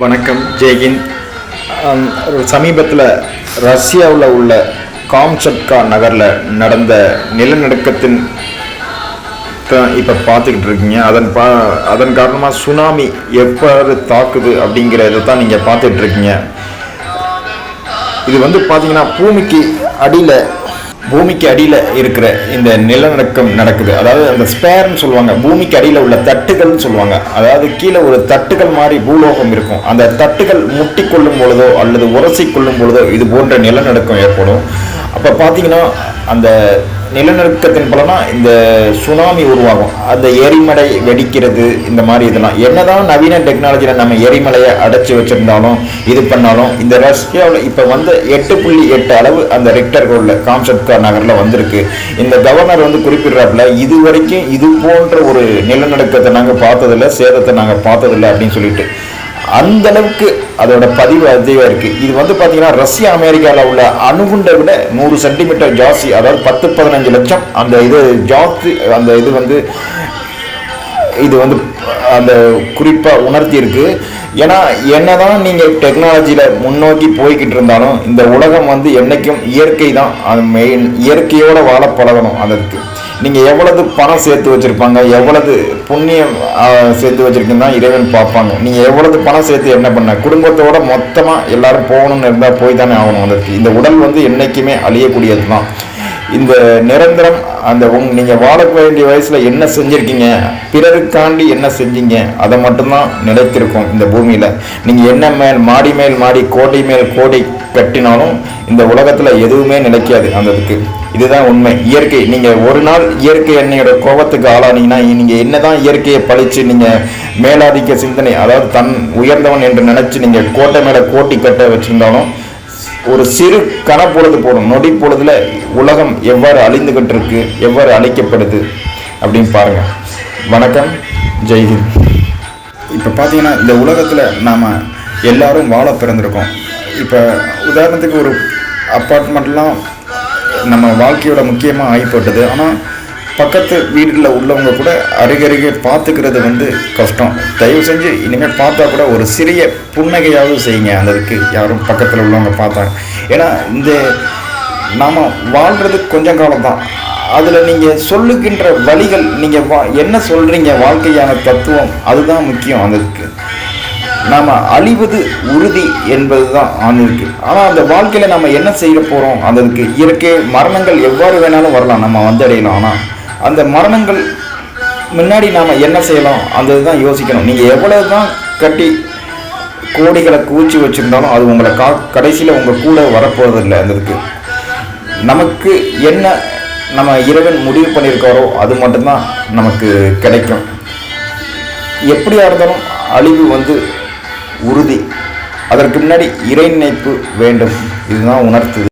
வணக்கம் ஜெய்ஹிந்த். சமீபத்தில் ரஷ்யாவில் உள்ள காம்சட்கா நகரில் நடந்த நிலநடுக்கத்தின் இப்போ பார்த்துக்கிட்டு இருக்கீங்க. அதன் காரணமாக சுனாமி எவ்வாறு தாக்குது அப்படிங்கிறத தான் நீங்கள் பார்த்துட்டு இருக்கீங்க. இது பார்த்தீங்கன்னா பூமிக்கு அடியில் இருக்கிற இந்த நிலநடுக்கம் நடக்குது. அதாவது அந்த ஸ்பேர்னு சொல்லுவாங்க, பூமிக்கு அடியில் உள்ள தட்டுகள்னு சொல்லுவாங்க. அதாவது கீழே ஒரு தட்டுகள் மாதிரி பூலோகம் இருக்கும். அந்த தட்டுகள் முட்டி கொள்ளும் பொழுதோ அல்லது உரசி கொள்ளும் பொழுதோ இது போன்ற நிலநடுக்கம் ஏற்படும். அப்போ பார்த்தீங்கன்னா அந்த நிலநடுக்கத்தின் பலனாக இந்த சுனாமி உருவாகும். அந்த எரிமலை வெடிக்கிறது, இந்த மாதிரி இதெல்லாம் என்னதான் நவீன டெக்னாலஜியில் நம்ம எரிமலையை அடைச்சி வச்சுருந்தாலும் இது பண்ணாலும் இந்த ரஷ்யாவில் இப்போ 8.8 அளவு அந்த ரிக்டர் கோடில் காம்சட்கா நகரில் வந்திருக்கு. இந்த கவர்னர் குறிப்பிடுறாப்புல இது வரைக்கும் இது போன்ற ஒரு நிலநடுக்கத்தை நாங்கள் பார்த்ததில்லை, சேதத்தை நாங்கள் பார்த்ததில்லை அப்படின்னு சொல்லிட்டு அந்த அளவுக்கு அதோட பதிவு அதிகமாக இருக்குது. இது பார்த்தீங்கன்னா ரஷ்யா அமெரிக்காவில் உள்ள அணுகுண்டை விட 100 சென்டிமீட்டர் ஜாஸ்தி, அதாவது 10-15 லட்சம் அந்த இது ஜாஸ்தி. அந்த இது அந்த குறிப்பாக உணர்த்தி இருக்கு. ஏன்னா என்னதான் நீங்கள் டெக்னாலஜியில் முன்னோக்கி போய்கிட்டு இருந்தாலும் இந்த உலகம் என்றைக்கும் இயற்கை தான். அது மெயின், இயற்கையோடு வாழ பழகணும். அதற்கு நீங்கள் எவ்வளவு பணம் சேர்த்து வச்சுருப்பாங்க, எவ்வளவு புண்ணியம் சேர்த்து வச்சுருக்குன்னு தான் இறைவன் பார்ப்பாங்க. நீங்கள் எவ்வளவு பணம் சேர்த்து என்ன பண்ண, குடும்பத்தோடு மொத்தமாக எல்லோரும் போகணும்னு இருந்தால் போய் தானே ஆகணும். அதற்கு இந்த உடல் என்றைக்குமே அழியக்கூடியது தான். இந்த நிரந்தரம் நீங்கள் வாழ வேண்டிய வயசில் என்ன செஞ்சுருக்கீங்க, பிறருக்காண்டி என்ன செஞ்சீங்க, அதை மட்டும்தான் நிலைத்திருக்கும் இந்த பூமியில். நீங்கள் என்ன மாடி மேல் மாடி கோடி மேல் கோடி கட்டினாலும் இந்த உலகத்தில் எதுவுமே நிலைக்காது. அந்ததுக்கு இதுதான் உண்மை. இயற்கை, நீங்கள் ஒரு நாள் இயற்கை எண்ணெயோட கோபத்துக்கு ஆளானீங்கன்னா நீங்கள் என்னதான் இயற்கையை பழித்து நீங்கள் மேலாதிக்க சிந்தனை, அதாவது தன் உயர்ந்தவன் என்று நினச்சி நீங்கள் கோட்டை மேலே கோட்டி கட்ட வச்சுருந்தாலும் ஒரு சிறு கணப்பொழுது போடும், நொடி பொழுதுல உலகம் எவ்வாறு அழிந்துகிட்டு இருக்கு, எவ்வாறு அழிக்கப்படுது அப்படின்னு பாருங்கள். வணக்கம், ஜெய்ஹிந்த். இப்போ பார்த்தீங்கன்னா இந்த உலகத்தில் நாம் எல்லாரும் வாழ பிறந்திருக்கோம். இப்போ உதாரணத்துக்கு ஒரு அப்பார்ட்மெண்ட்லாம் நம்ம வாழ்க்கையோட முக்கியமாக ஆகிப்பட்டது. ஆனால் பக்கத்து வீட்டில் உள்ளவங்க கூட அருகருகே பார்த்துக்கிறது கஷ்டம். தயவு செஞ்சு இனிமேல் பார்த்தா கூட ஒரு சிறிய புன்னகையாவது செய்யுங்க. அதுக்கு யாரும் பக்கத்தில் உள்ளவங்க பார்த்தாங்க. ஏன்னா நாம் வாழ்கிறது கொஞ்சம் காலம்தான். அதில் நீங்கள் சொல்லுகின்ற வழிகள், நீங்கள் என்ன சொல்கிறீங்க, வாழ்க்கையான தத்துவம், அதுதான் முக்கியம். அதுக்கு நாம் அழிவது உறுதி என்பது தான் ஆணிருக்கு. ஆனால் அந்த வாழ்க்கையில் நம்ம என்ன செய்ய போகிறோம், அதுக்கு இயற்கை மரணங்கள் எவ்வாறு வேணாலும் வரலாம், நம்ம வந்தடையலாம். ஆனால் அந்த மரணங்கள் முன்னாடி நாம் என்ன செய்யலாம் அந்த தான் யோசிக்கணும். நீங்கள் எவ்வளவு தான் கட்டி கோடிகளை கூச்சி வச்சுருந்தாலும் அது உங்களை கடைசியில் உங்கள் கூட வரப்போவதில்லை. அதுக்கு நமக்கு என்ன நம்ம இறைவன் முடிவு பண்ணியிருக்காரோ அது மட்டும்தான் நமக்கு கிடைக்கும். எப்படியா இருந்தாலும் அழிவு உறுதி. அதற்கு முன்னாடி இறை நினைப்பு வேண்டும். இதுதான் உணர்த்துது.